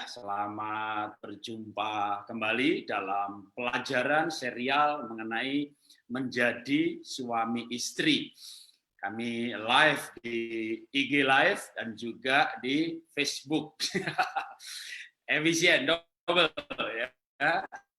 selamat berjumpa kembali dalam pelajaran serial mengenai menjadi suami istri. Kami live di IG Live dan juga di Facebook. Efisien, double ya.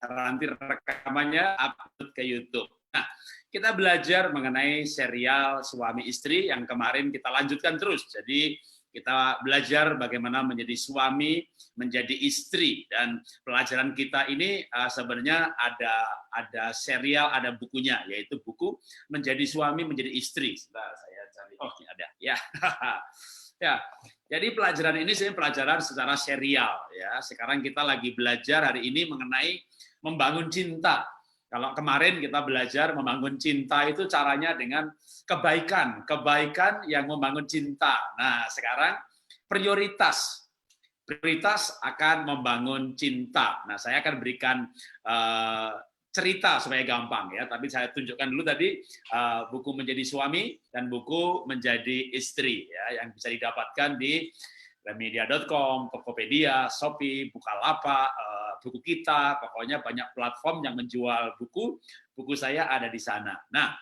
Nanti rekamannya upload ke YouTube. Nah, kita belajar mengenai serial suami istri yang kemarin kita lanjutkan terus. Jadi kita belajar bagaimana menjadi suami, menjadi istri, dan pelajaran kita ini sebenarnya ada serial, ada bukunya, yaitu buku Menjadi Suami, Menjadi Istri. Sebentar, saya cari. Oh, ini ada. Ya. Ya. Jadi pelajaran ini sebenarnya pelajaran secara serial ya. Sekarang kita lagi belajar hari ini mengenai membangun cinta. Kalau kemarin kita belajar membangun cinta itu caranya dengan kebaikan yang membangun cinta. Nah, sekarang prioritas akan membangun cinta. Nah, saya akan berikan cerita supaya gampang ya, tapi saya tunjukkan dulu tadi buku Menjadi Suami dan buku Menjadi Istri ya, yang bisa didapatkan di Remedia.com, Tokopedia, Shopee, Bukalapak, buku kita, pokoknya banyak platform yang menjual buku saya ada di sana. Nah,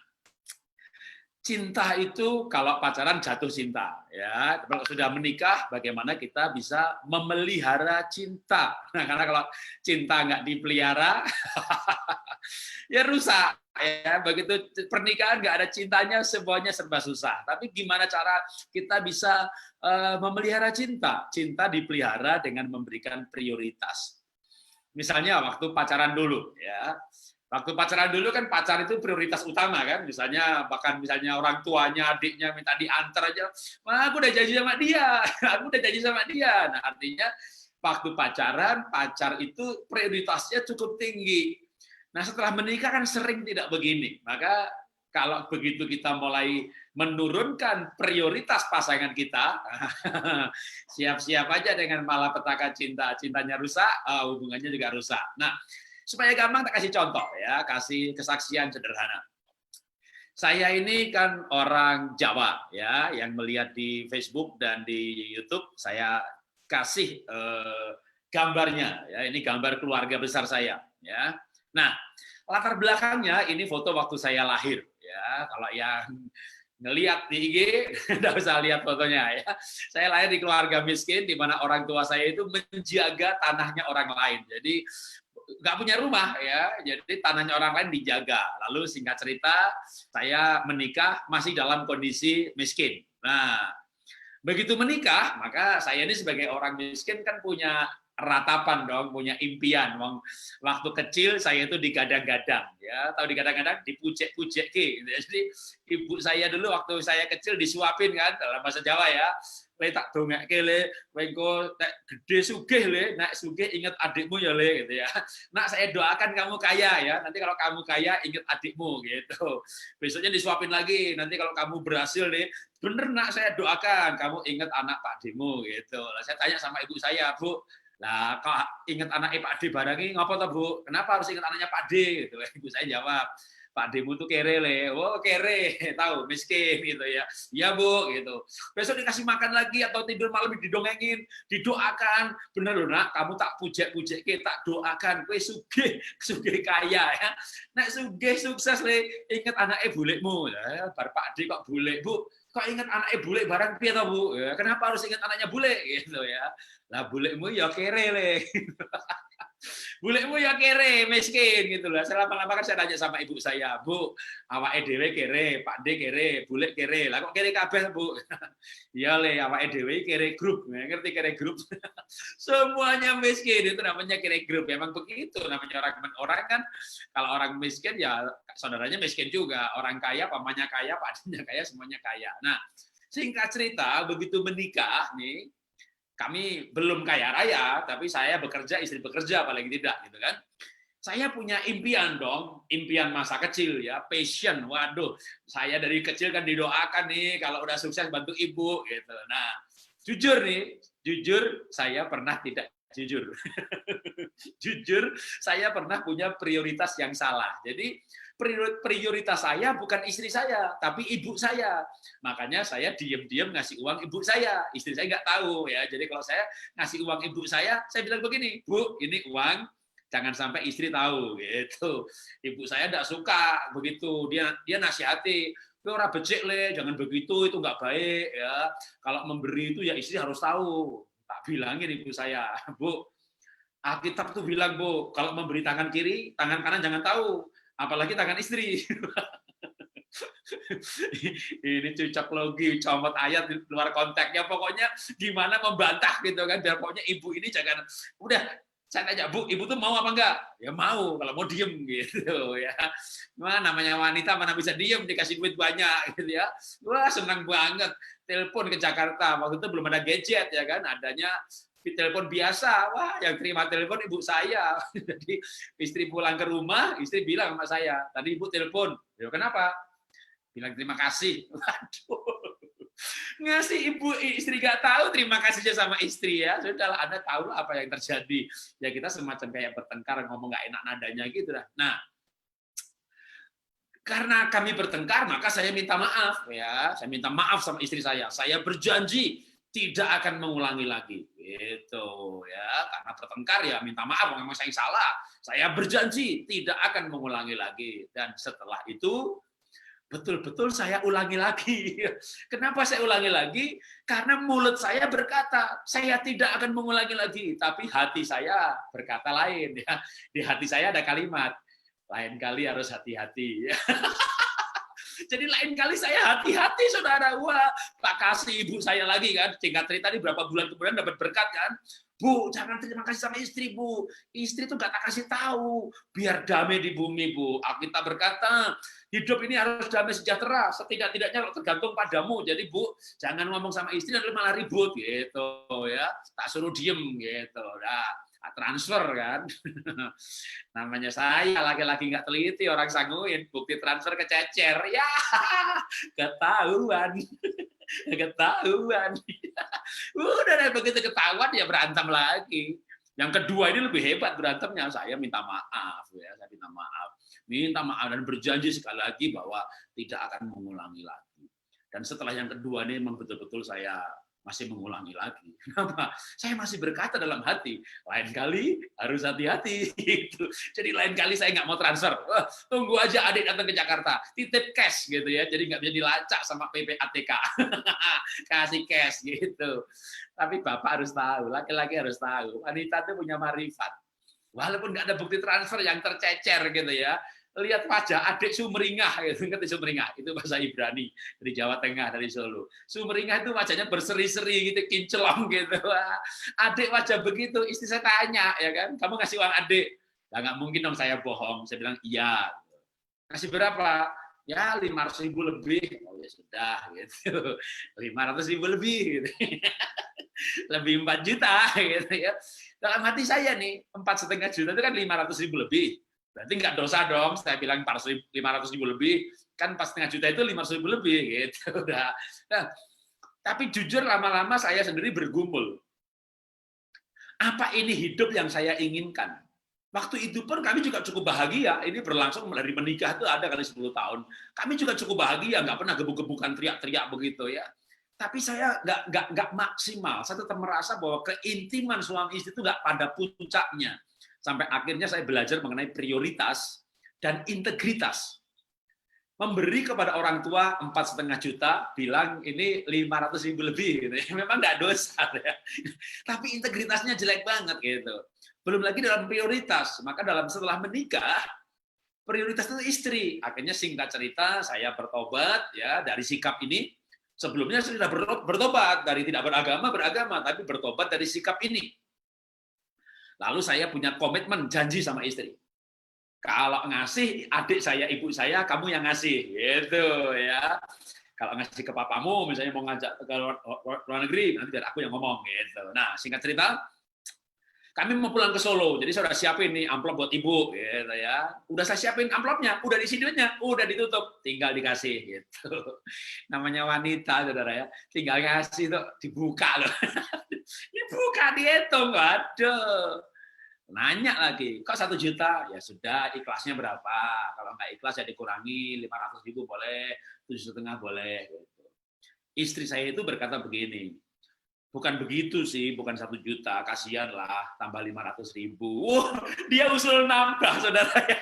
cinta itu kalau pacaran jatuh cinta, ya. Kalau sudah menikah, bagaimana kita bisa memelihara cinta? Nah, karena kalau cinta nggak dipelihara, ya rusak. Ya, begitu pernikahan nggak ada cintanya, semuanya serba susah. Tapi gimana cara kita bisa memelihara cinta? Cinta dipelihara dengan memberikan prioritas. Misalnya waktu pacaran dulu, ya. Waktu pacaran dulu kan pacar itu prioritas utama kan, bahkan misalnya orang tuanya, adiknya minta diantar aja, aku udah janji sama dia, aku udah janji sama dia. Nah, artinya waktu pacaran, pacar itu prioritasnya cukup tinggi. Nah, setelah menikah kan sering tidak begini. Maka kalau begitu kita mulai menurunkan prioritas pasangan kita, siap-siap aja dengan malapetaka cinta. Cintanya rusak, hubungannya juga rusak. Nah, supaya gampang, tak kasih contoh ya, kasih kesaksian sederhana. Saya ini kan orang Jawa ya, yang melihat di Facebook dan di YouTube, saya kasih gambarnya ya, ini gambar keluarga besar saya ya. Nah, latar belakangnya ini foto waktu saya lahir ya. Kalau yang ngelihat di IG, nggak usah lihat fotonya ya. Saya lahir di keluarga miskin di mana orang tua saya itu menjaga tanahnya orang lain. Jadi nggak punya rumah ya, jadi tanahnya orang lain dijaga. Lalu singkat cerita, saya menikah masih dalam kondisi miskin. Nah, begitu menikah, maka saya ini sebagai orang miskin kan punya ratapan dong, punya impian. Waktu kecil saya itu digadang-gadang, ya, tahu digadang-gadang, dipucek-pucek gitu. Jadi ibu saya dulu waktu saya kecil disuapin kan dalam bahasa Jawa ya. Le tak dongake le, engko nek gede sugih le, nek sugih inget adikmu ya le gitu ya. Nak saya doakan kamu kaya ya, nanti kalau kamu kaya inget adikmu gitu. Besoknya disuapin lagi, nanti kalau kamu berhasil le, bener nak saya doakan kamu inget anak Pak Demu gitu. Lah saya tanya sama ibu saya, Bu, lah kok inget anak Pak D barangi ngapa toh Bu? Kenapa harus inget anaknya Pak D gitu. Ibu saya jawab, Pak Demu tuh kere le, oh kere, tahu miskin gitu ya, iya Bu gitu. Besok dikasih makan lagi atau tidur malam didongengin, didoakan, bener loh nak, kamu tak puja-puja, tak doakan, kue sugih kaya ya. Nek sugih sukses le, inget anaknya bulekmu, ya, bar Pak D kok bulek Bu, kok inget anaknya bulek barang piye toh Bu? Ya, kenapa harus inget anaknya bulek gitu ya? Lah bulekmu ya kere le. Bulekmu ya kere, miskin gitu lah. Saya lama-lama kan saya tanya sama ibu saya, Bu, awake dhewe kere, Pak D kere, bulek kere. Lah kok kere kabeh, Bu? Iya le, awake dhewe kere grup. Ngerti kere grup? Semuanya miskin, itu namanya kere grup. Memang begitu namanya orang kan kalau orang miskin ya saudaranya miskin juga. Orang kaya, pamannya kaya, Pak D-nya kaya, semuanya kaya. Nah, singkat cerita begitu menikah nih, kami belum kaya raya, tapi saya bekerja, istri bekerja paling tidak, gitu kan. Saya punya impian dong, impian masa kecil ya, passion. Waduh, saya dari kecil kan didoakan nih, kalau udah sukses bantu ibu, gitu. Nah, jujur saya pernah tidak jujur. Jujur, saya pernah punya prioritas yang salah. Jadi prioritas saya bukan istri saya, tapi ibu saya. Makanya saya diam-diam ngasih uang ibu saya. Istri saya nggak tahu ya. Jadi kalau saya ngasih uang ibu saya bilang begini, Bu, ini uang, jangan sampai istri tahu gitu. Ibu saya nggak suka begitu. Dia nasihati, ora becik le, jangan begitu, itu nggak baik ya. Kalau memberi itu ya istri harus tahu. Tak bilangin ibu saya, Bu, Alkitab tuh bilang, Bu, kalau memberi tangan kiri, tangan kanan jangan tahu, apalagi tangan istri. Ini cucok logi, comot ayat di luar konteksnya, pokoknya gimana membantah gitu kan, biar pokoknya ibu ini jangan, udah, saya tanya, Bu, ibu tuh mau apa enggak? Ya mau, kalau mau diem gitu ya. Mana namanya wanita mana bisa diem, dikasih duit banyak gitu ya. Wah, senang banget. Telepon ke Jakarta, waktu itu belum ada gadget ya kan, adanya telepon biasa. Wah, yang terima telepon ibu saya. Jadi istri pulang ke rumah, istri bilang sama saya, tadi ibu telepon. Ya kenapa? Bilang terima kasih. Waduh. Ngasih ibu istri gak tahu terima kasihnya sama istri ya. Sudahlah, Anda tahu apa yang terjadi. Ya kita semacam kayak bertengkar, ngomong gak enak nadanya gitu dah. Nah, karena kami bertengkar, maka saya minta maaf ya. Saya minta maaf sama istri saya. Saya berjanji tidak akan mengulangi lagi. Gitu ya. Karena bertengkar ya minta maaf, memang saya salah. Saya berjanji tidak akan mengulangi lagi. Dan setelah itu betul-betul saya ulangi lagi. Kenapa saya ulangi lagi? Karena mulut saya berkata, saya tidak akan mengulangi lagi. Tapi hati saya berkata lain. Ya. Di hati saya ada kalimat, lain kali harus hati-hati. Jadi lain kali saya hati-hati, saudara. Wah, tak kasih ibu saya lagi kan. Singkat cerita ini berapa bulan kemudian dapat berkat kan. Bu, jangan terima kasih sama istri, Bu. Istri itu nggak tak kasih tahu. Biar damai di bumi, Bu. Alkitab berkata, hidup ini harus damai sejahtera. Setidak-tidaknya tergantung padamu. Jadi, Bu, jangan ngomong sama istri nanti malah ribut gitu ya. Tak suruh diem gitu. Nah, transfer kan. Namanya saya laki-laki nggak teliti, orang sanguin. Bukti transfer kececer. Ya, ketahuan. Ketahuan. Udah begitu ketahuan ya berantem lagi. Yang kedua ini lebih hebat berantemnya. Saya minta maaf ya, saya minta maaf dan berjanji sekali lagi bahwa tidak akan mengulangi lagi. Dan setelah yang kedua ini memang betul-betul saya masih mengulangi lagi. Kenapa? Saya masih berkata dalam hati, lain kali harus hati-hati. Gitu. Jadi lain kali saya nggak mau transfer. Tunggu aja adik datang ke Jakarta, titip cash gitu ya. Jadi nggak bisa dilacak sama PPATK. Kasih cash gitu. Tapi bapak harus tahu, laki-laki harus tahu. Wanita itu punya marifat. Walaupun nggak ada bukti transfer yang tercecer gitu ya. Lihat wajah adik sumringah, gitu. Ngerti sumringah? Itu bahasa Ibrani dari Jawa Tengah, dari Solo. Sumringah itu wajahnya berseri-seri gitu, kinclong gitu. Adik wajah begitu, istri saya tanya, ya kan, kamu ngasih uang adik? Ya nggak mungkin dong saya bohong. Saya bilang iya. Kasih berapa? Ya 500.000 lebih. Oh ya sudah, gitu. 500.000 lebih, gitu. Lebih 4 juta, gitu ya. Dalam hati saya nih, 4,5 juta itu kan 500.000 lebih. Berarti nggak dosa dong, saya bilang 500.000 lebih, kan 4,5 juta itu 500.000 lebih, gitu. Nah, tapi jujur lama-lama saya sendiri bergumul. Apa ini hidup yang saya inginkan? Waktu itu pun kami juga cukup bahagia, ini berlangsung dari menikah itu ada kali 10 tahun. Kami juga cukup bahagia, nggak pernah gebuk-gebukan teriak-teriak begitu ya. Tapi saya nggak maksimal, saya tetap merasa bahwa keintiman suami istri itu nggak pada puncaknya. Sampai akhirnya saya belajar mengenai prioritas dan integritas. Memberi kepada orang tua 4,5 juta, bilang ini 500.000 lebih, gitu. Memang nggak dosa, ya. Tapi integritasnya jelek banget gitu. Belum lagi dalam prioritas, maka setelah menikah prioritas itu istri. Akhirnya singkat cerita saya bertobat ya dari sikap ini. Sebelumnya saya sudah bertobat dari tidak beragama, tapi bertobat dari sikap ini. Lalu saya punya komitmen, janji sama istri. Kalau ngasih adik saya, ibu saya, kamu yang ngasih, gitu ya. Kalau ngasih ke papamu, misalnya mau ngajak ke luar negeri, nanti biar aku yang ngomong, gitu. Nah, singkat cerita, kami mau pulang ke Solo, jadi saya udah siapin nih amplop buat ibu, gitu ya. Udah saya siapin amplopnya, udah isi duitnya, udah ditutup, tinggal dikasih, gitu. Namanya wanita, saudara ya, tinggal ngasih tuh dibuka loh. Dibuka, dihitung, aduh. Nanya lagi, kok 1 juta? Ya sudah, ikhlasnya berapa? Kalau nggak ikhlas ya dikurangi, 500.000 boleh, 7,5 boleh. Gitu. Istri saya itu berkata begini, bukan begitu sih, bukan 1 juta, kasihan lah, tambah 500.000. Dia usul nambah, saudara ya.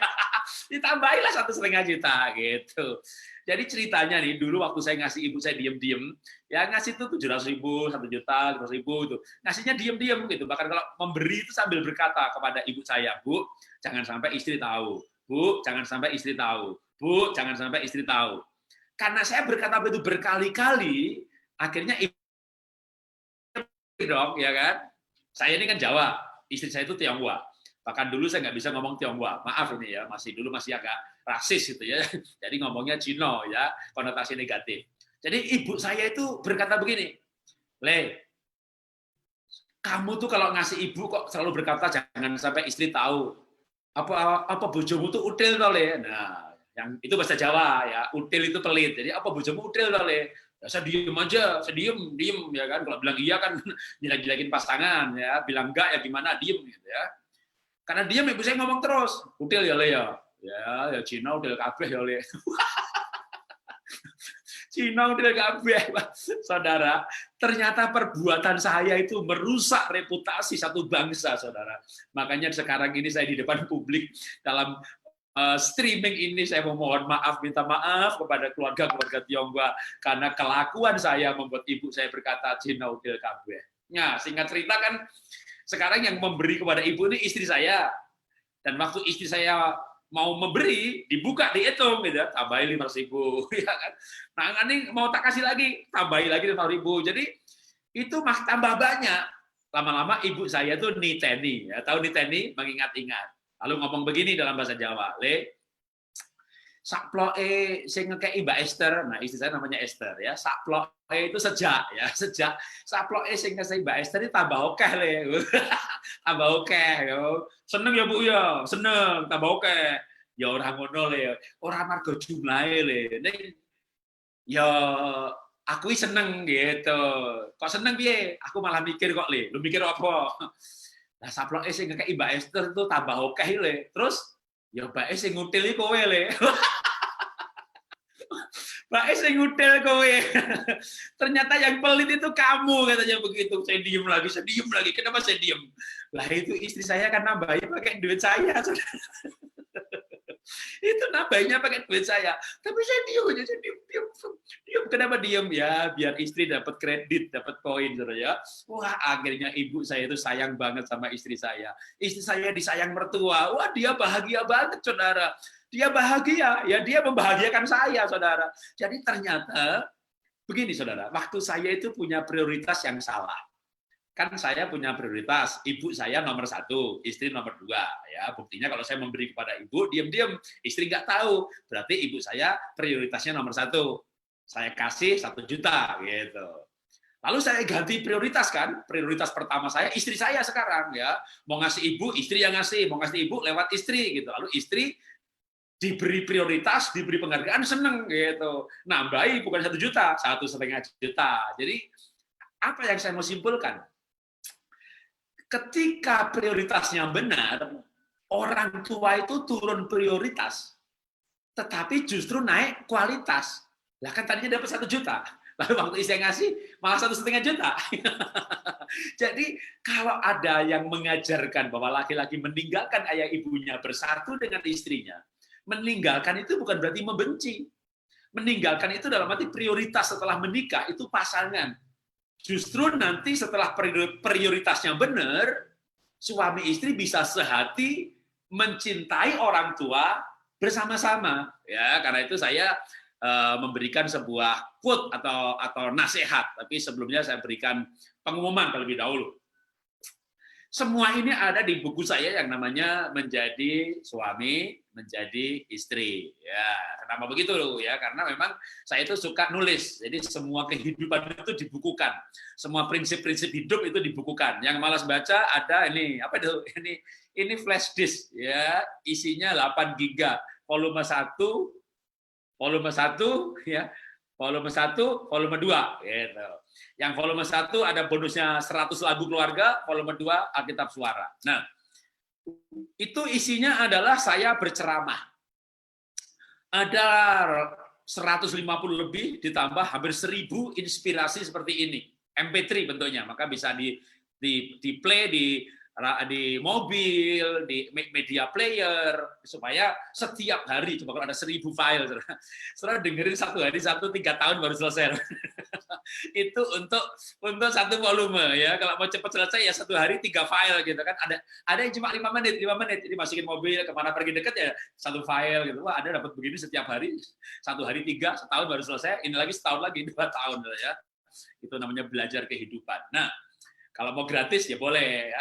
Ditambahilah 1,5 juta gitu. Jadi ceritanya nih, dulu waktu saya ngasih ibu saya diem-diem, ya ngasih tuh 700.000, 1 juta, 500.000 itu, ngasihnya diem-diem gitu. Bahkan kalau memberi itu sambil berkata kepada ibu saya, Bu, jangan sampai istri tahu. Bu, jangan sampai istri tahu. Bu, jangan sampai istri tahu. Karena saya berkata itu berkali-kali, akhirnya ibu dong, ya kan? Saya ini kan Jawa, istri saya itu Tionghoa. Bahkan dulu saya nggak bisa ngomong Tionghoa. Maaf ini ya, dulu masih agak rasis gitu ya. Jadi ngomongnya Cino ya, konotasi negatif. Jadi ibu saya itu berkata begini, Le, kamu tuh kalau ngasih ibu kok selalu berkata jangan sampai istri tahu. Apa bojomu tuh util toh, Le? Nah, yang itu bahasa Jawa ya, util itu pelit. Jadi apa bojomu util toh, Le? Ya, saya diem aja, saya diem ya kan. Kalau bilang iya kan jelek-jelekin pasangan ya, bilang enggak ya gimana, diem gitu ya. Karena dia ibu saya ngomong terus, util ya Le ya. Ya Cina util kabeh ya Le. Cina util kabeh, saudara. Ternyata perbuatan saya itu merusak reputasi satu bangsa, saudara. Makanya sekarang ini saya di depan publik dalam streaming ini saya memohon maaf, minta maaf kepada keluarga-keluarga Tionghoa karena kelakuan saya membuat ibu saya berkata Cina util kabeh. Nah, singkat cerita kan sekarang yang memberi kepada ibu ini istri saya. Dan waktu istri saya mau memberi, dibuka, dihitung, gitu, tambahin 500.000. Ya kan? Nah, ini mau tak kasih lagi, tambahin lagi 500.000. Jadi, itu tambah banyak. Lama-lama ibu saya tuh niteni. Ya, tahu niteni? Mengingat-ingat. Lalu ngomong begini dalam bahasa Jawa, Le, sakploke sing ngekei Mbak Esther, nah istri saya namanya Esther ya, sakploke itu sejak ya, sejak sakploke sing ngekei Mbak Esther itu tambah okeh le, tambah okeh yo, seneng ya Bu ya, seneng tambah okeh, ya orang ngono le, orang margo jumlahe le, ning ya aku seneng gitu, kok seneng piye? Aku malah mikir kok le, lu mikir apa? Nah sakploke sing ngekei Mbak Esther itu tambah okeh le, terus ya Mbak Esther ngutil kowe le. Mbak Es yang ngudel kowe. Ternyata yang pelit itu kamu, katanya begitu. Saya diem lagi. Kenapa saya diem? Lah itu istri saya kan nambahin pakai duit saya. Itu nambahinnya pakai duit saya. Tapi saya diem aja, saya diem. Kenapa diem? Ya, biar istri dapat kredit, dapat poin. Ya. Wah, akhirnya ibu saya itu sayang banget sama istri saya. Istri saya disayang mertua. Wah, dia bahagia banget, saudara. Dia bahagia, ya dia membahagiakan saya, saudara. Jadi ternyata, begini saudara, waktu saya itu punya prioritas yang salah. Kan saya punya prioritas, ibu saya nomor 1, istri nomor 2. Ya, buktinya kalau saya memberi kepada ibu, diam-diam, istri nggak tahu. Berarti ibu saya prioritasnya nomor 1. Saya kasih 1 juta, gitu. Lalu saya ganti prioritas kan, prioritas pertama saya istri saya sekarang ya, mau ngasih ibu, istri yang ngasih, mau ngasih ibu lewat istri gitu. Lalu istri diberi prioritas, diberi penghargaan, seneng gitu. Nambahi bukan 1 juta, 1,5 juta. Jadi apa yang saya mau simpulkan? Ketika prioritasnya benar, orang tua itu turun prioritas, tetapi justru naik kualitas. Lah kan tadinya dapat 1 juta, lalu waktu istri ngasih malah 1,5 juta. Jadi kalau ada yang mengajarkan bahwa laki-laki meninggalkan ayah ibunya bersatu dengan istrinya, meninggalkan itu bukan berarti membenci. Meninggalkan itu dalam arti prioritas setelah menikah itu pasangan. Justru nanti setelah prioritasnya benar, suami istri bisa sehati mencintai orang tua bersama-sama. Ya, karena itu saya memberikan sebuah quote atau nasihat, tapi sebelumnya saya berikan pengumuman terlebih dahulu. Semua ini ada di buku saya yang namanya Menjadi Suami, Menjadi Istri. Ya, kenapa begitu ya? Karena memang saya itu suka nulis. Jadi semua kehidupan itu dibukukan. Semua prinsip-prinsip hidup itu dibukukan. Yang malas baca ada ini, apa itu? Ini flash disk ya, isinya 8 giga. Volume 1, ya. Volume 1, volume 2 gitu. Yang volume 1 ada bonusnya 100 lagu keluarga, volume 2 Alkitab Suara. Nah, Itu isinya adalah saya berceramah. Ada 150 lebih ditambah hampir 1000 inspirasi seperti ini. MP3 bentuknya, maka bisa di play di mobil, di media player, supaya setiap hari, coba kalau ada 1000 file, saudara dengerin satu hari, 3 tahun baru selesai. Itu untuk satu volume ya. Kalau mau cepat selesai ya satu hari 3 file gitu kan. Ada yang cuma 5 menit, dimasukin mobil kemana pergi deket ya satu file gitu. Wah, ada dapat begini setiap hari, satu hari 3, setahun baru selesai. Ini lagi setahun lagi 2 tahun ya. Itu namanya belajar kehidupan. Nah, kalau mau gratis ya boleh ya.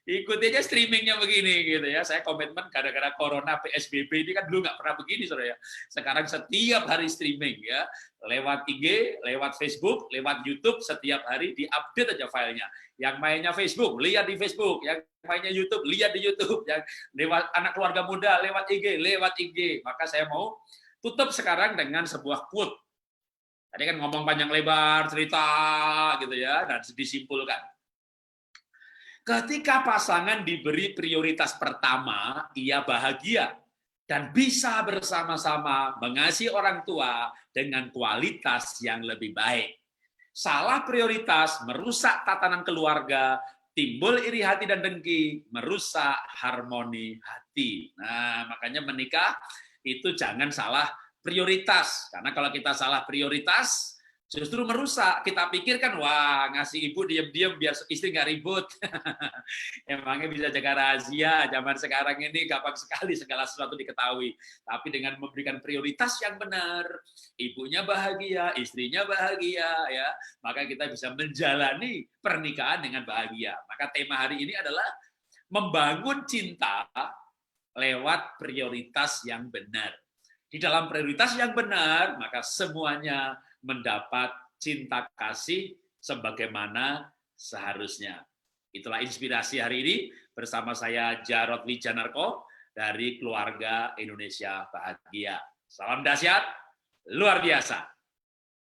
Ikuti aja streamingnya begini gitu ya. Saya komitmen gara-gara corona PSBB ini kan dulu nggak pernah begini saudara ya. Sekarang setiap hari streaming ya, lewat IG, lewat Facebook, lewat YouTube, setiap hari diupdate aja filenya. Yang mainnya Facebook, lihat di Facebook. Yang mainnya YouTube, lihat di YouTube. Yang lewat anak keluarga muda, lewat IG, lewat IG. Maka saya mau tutup sekarang dengan sebuah quote. Tadi kan ngomong panjang lebar, cerita gitu ya, dan disimpulkan. Ketika pasangan diberi prioritas pertama, ia bahagia dan bisa bersama-sama mengasihi orang tua dengan kualitas yang lebih baik. Salah prioritas merusak tatanan keluarga, timbul iri hati dan dengki, merusak harmoni hati. Nah, makanya menikah itu jangan salah prioritas, karena kalau kita salah prioritas, justru merusak. Kita pikirkan, wah ngasih ibu diam-diam biar istri nggak ribut. Emangnya bisa jaga rahasia, zaman sekarang ini gampang sekali segala sesuatu diketahui. Tapi dengan memberikan prioritas yang benar, ibunya bahagia, istrinya bahagia, ya, maka kita bisa menjalani pernikahan dengan bahagia. Maka tema hari ini adalah membangun cinta lewat prioritas yang benar. Di dalam prioritas yang benar, maka semuanya mendapat cinta kasih sebagaimana seharusnya. Itulah inspirasi hari ini bersama saya Jarod Wijanarko dari Keluarga Indonesia Bahagia. Salam dahsyat, luar biasa.